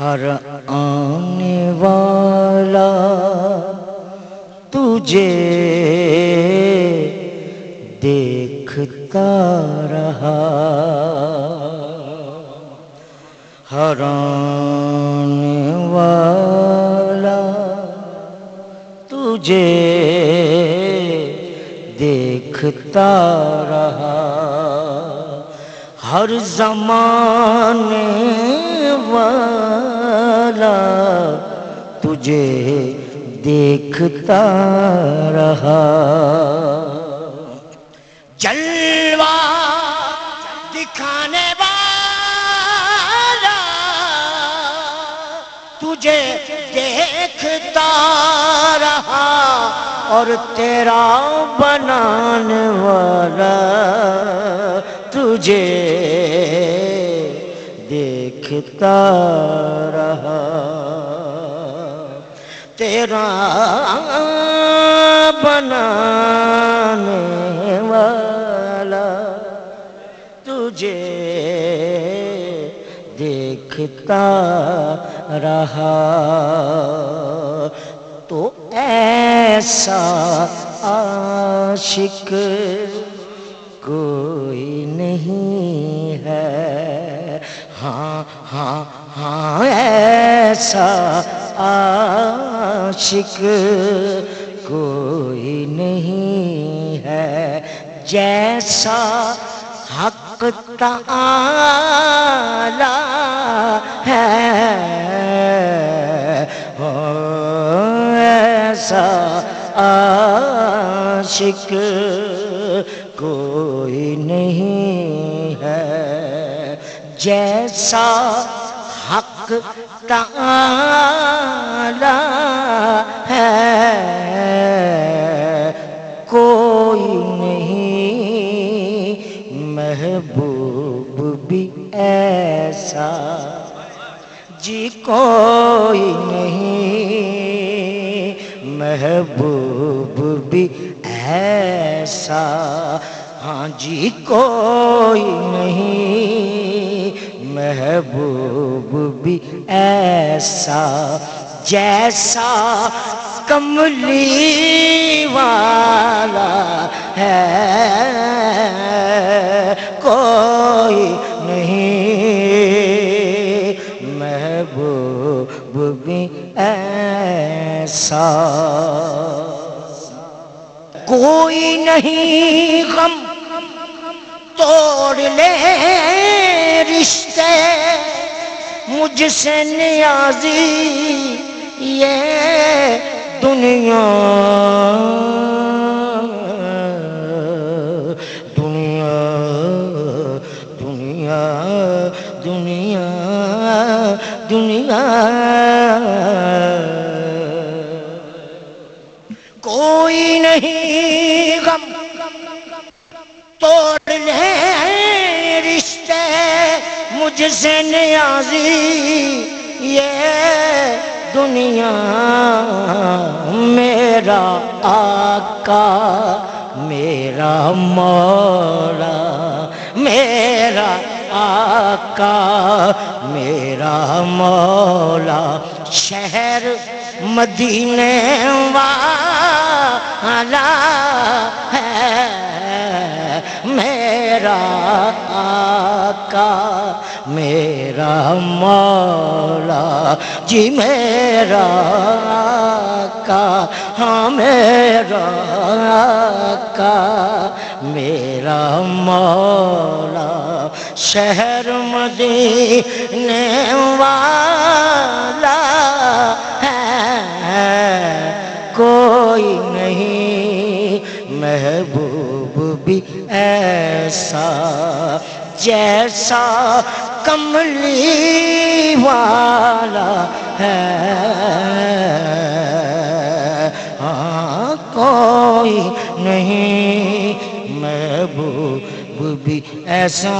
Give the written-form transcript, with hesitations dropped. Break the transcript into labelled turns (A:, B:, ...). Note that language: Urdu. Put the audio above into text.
A: ہر آنے والا تجھے دیکھتا رہا، ہر آنے والا تجھے دیکھتا رہا، ہر زمانے والا تجھے دیکھتا رہا، جلوہ دکھانے والا تجھے دیکھتا رہا، اور تیرا بنانے والا تجھے دیکھتا رہا، تیرا بنانے والا تجھے دیکھتا رہا، تو ایسا عاشق کوئی نہیں ہے، ہاں ہاں ہاں ایسا عاشق کوئی نہیں ہے، جیسا حق تعالی ہے، ایسا عاشق کوئی نہیں ہے، جیسا حق تعالی ہے، کوئی نہیں محبوب بھی ایسا، جی کوئی نہیں محبوب بھی ایسا، ہاں جی کوئی نہیں محبوب بھی ایسا، جیسا کملی والا ہے، کوئی نہیں محبوب بھی ایسا، کوئی نہیں غم توڑ لے رشتے مجھ سے نیازی، یہ دنیا دنیا دنیا دنیا دنیا، کوئی نہیں غم توڑ لے رشتے مجھ سے نیازی، یہ دنیا میرا آقا میرا مولا، میرا آقا میرا مولا، شہر مدینے والا ہے میرا آقا میرا مولا، جی میرا آقا ہاں میرا آقا میرا مولا، شہر مدینے والا ہے، کوئی نہیں محبوب بھی ایسا، جیسا کملی والا ہے، ہاں کوئی نہیں محبوب بھی ایسا